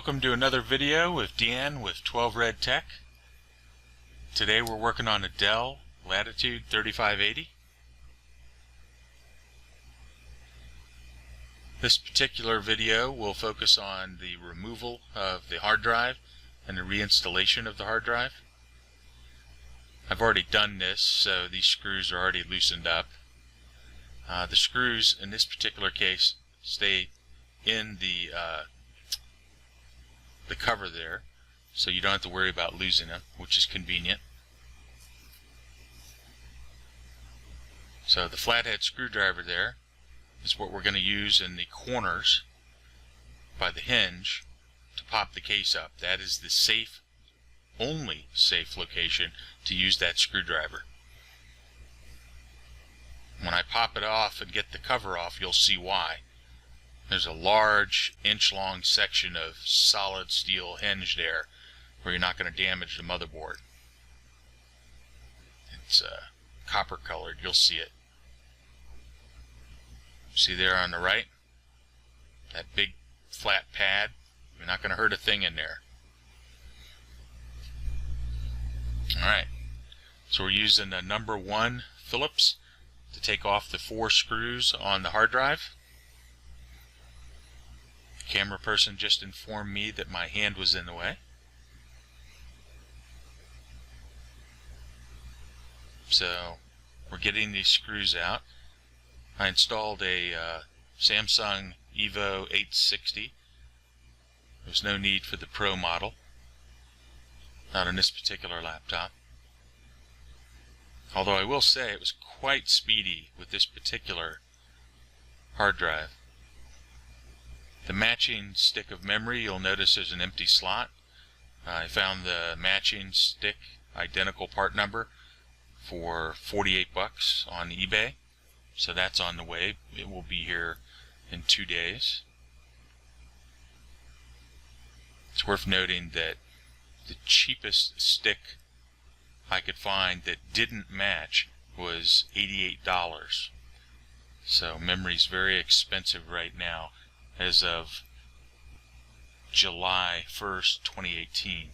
Welcome to another video with Dan with 12 Red Tech. Today we're working on a Dell Latitude 3580. This particular video will focus on the removal of the hard drive and the reinstallation of the hard drive. I've already done this, so these screws are already loosened up. The screws in this particular case stay in the cover there, so you don't have to worry about losing them, which is convenient. So the flathead screwdriver there is what we're going to use in the corners by the hinge to pop the case up. That is the safe, only safe location to use that screwdriver. When I pop it off and get the cover off, you'll see why. There's a large inch-long section of solid steel hinge there where you're not going to damage the motherboard. It's copper colored, you'll see it. See there on the right? That big flat pad? You're not going to hurt a thing in there. Alright, so we're using the number 1 Phillips to take off the 4 screws on the hard drive. Camera person just informed me that my hand was in the way. So we're getting these screws out. I installed a Samsung Evo 860. There's no need for the Pro model, not on this particular laptop. Although I will say it was quite speedy with this particular hard drive. The matching stick of memory, you'll notice there's an empty slot. I found the matching stick identical part number for 48 bucks on eBay. So that's on the way. It will be here in 2 days. It's worth noting that the cheapest stick I could find that didn't match was $88. So memory's very expensive right now as of July 1st, 2018.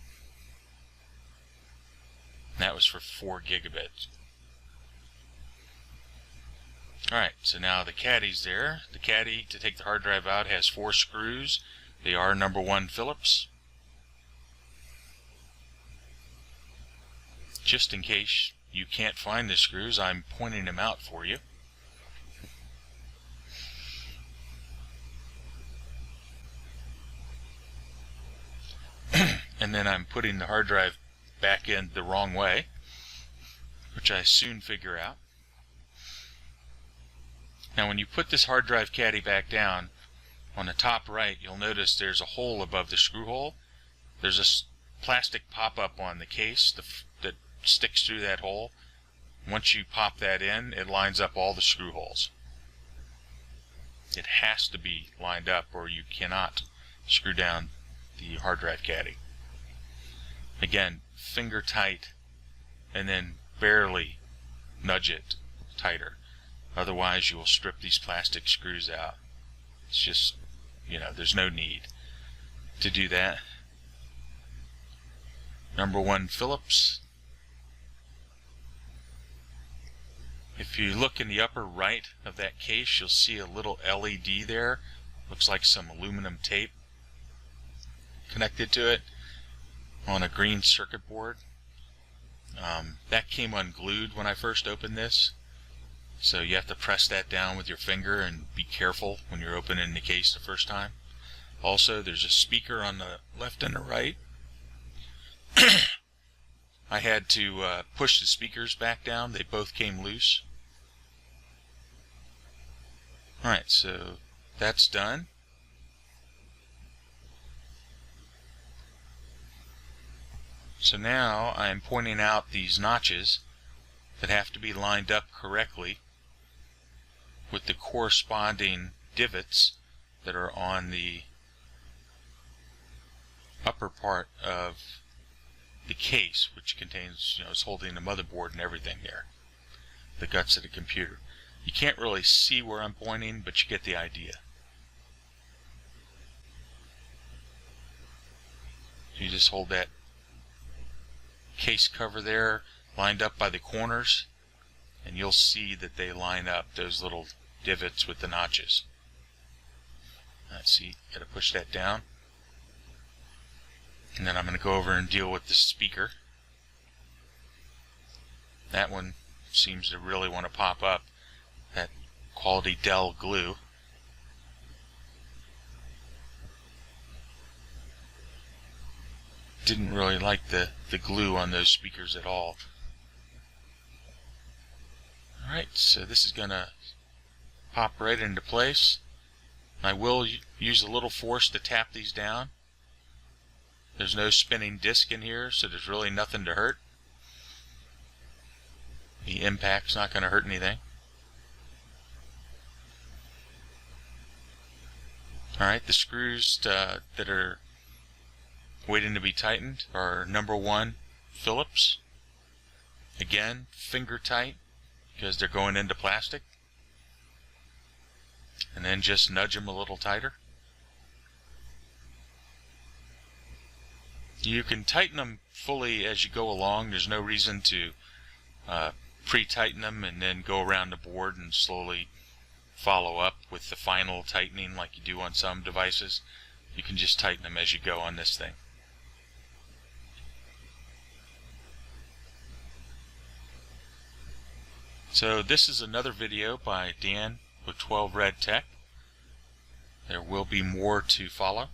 That was for 4 gigabits. Alright, so now the caddy's there. The caddy to take the hard drive out has 4 screws. They are number 1 Phillips. Just in case you can't find the screws, I'm pointing them out for you. And then I'm putting the hard drive back in the wrong way, which I soon figure out. Now when you put this hard drive caddy back down, on the top right you'll notice there's a hole above the screw hole. There's a plastic pop-up on the case that sticks through that hole. Once you pop that in, it lines up all the screw holes. It has to be lined up or you cannot screw down the hard drive caddy. Again, finger tight and then barely nudge it tighter. Otherwise you will strip these plastic screws out. It's just, there's no need to do that. Number 1 Phillips. If you look in the upper right of that case, you'll see a little LED there. Looks like some aluminum tape connected to it on a green circuit board. That came unglued when I first opened this, so you have to press that down with your finger and be careful when you're opening the case the first time. Also, there's a speaker on the left and the right. I had to push the speakers back down. They both came loose. Alright, so that's done. So now I'm pointing out these notches that have to be lined up correctly with the corresponding divots that are on the upper part of the case, which contains, is holding the motherboard and everything there, the guts of the computer. You can't really see where I'm pointing, but you get the idea. just hold that case cover there lined up by the corners, and you'll see that they line up those little divots with the notches. Let's see, gotta push that down. And then I'm going to go over and deal with the speaker. That one seems to really want to pop up. That quality Dell glue. Didn't really like the glue on those speakers at all. Alright, so this is going to pop right into place. I will use a little force to tap these down. There's no spinning disc in here, so there's really nothing to hurt. The impact's not going to hurt anything. Alright, the screws that are waiting to be tightened are number 1 Phillips. Again, finger tight because they're going into plastic. And then just nudge them a little tighter. You can tighten them fully as you go along. There's no reason to pre-tighten them and then go around the board and slowly follow up with the final tightening like you do on some devices. You can just tighten them as you go on this thing. So this is another video by Dan with 12 Red Tech. There will be more to follow.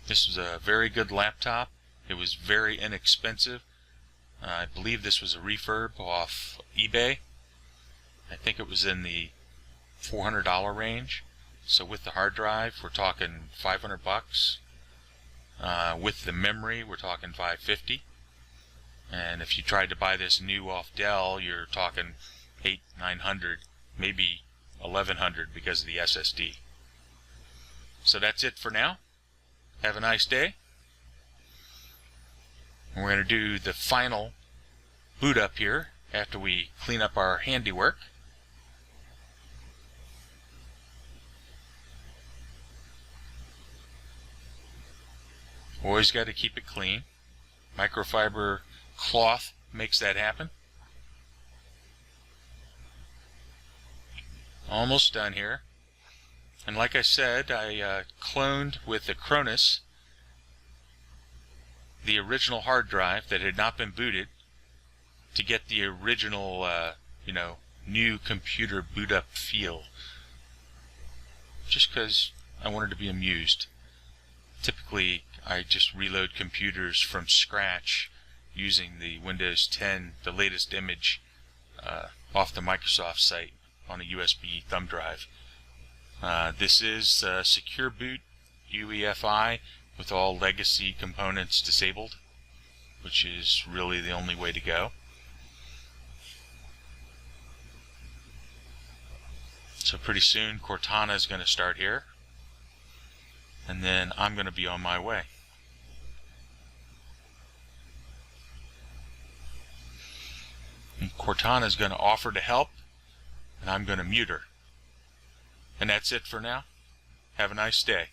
This was a very good laptop. It was very inexpensive. I believe this was a refurb off eBay. I think it was in the $400 range. So with the hard drive, we're talking $500. With the memory, we're talking $550. And if you tried to buy this new off Dell, you're talking $800, $900, maybe $1,100 because of the SSD. So that's it for now. Have a nice day. And we're going to do the final boot up here after we clean up our handiwork. Always got to keep it clean. Microfiber cloth makes that happen. Almost done here. And like I said, I cloned with the Cronus the original hard drive that had not been booted to get the original, new computer boot up feel. Just because I wanted to be amused. Typically, I just reload computers from scratch using the Windows 10, the latest image, off the Microsoft site on a USB thumb drive. This is Secure Boot UEFI with all legacy components disabled, which is really the only way to go. So pretty soon Cortana is going to start here, and then I'm going to be on my way. And Cortana is going to offer to help, and I'm going to mute her. And that's it for now. Have a nice day.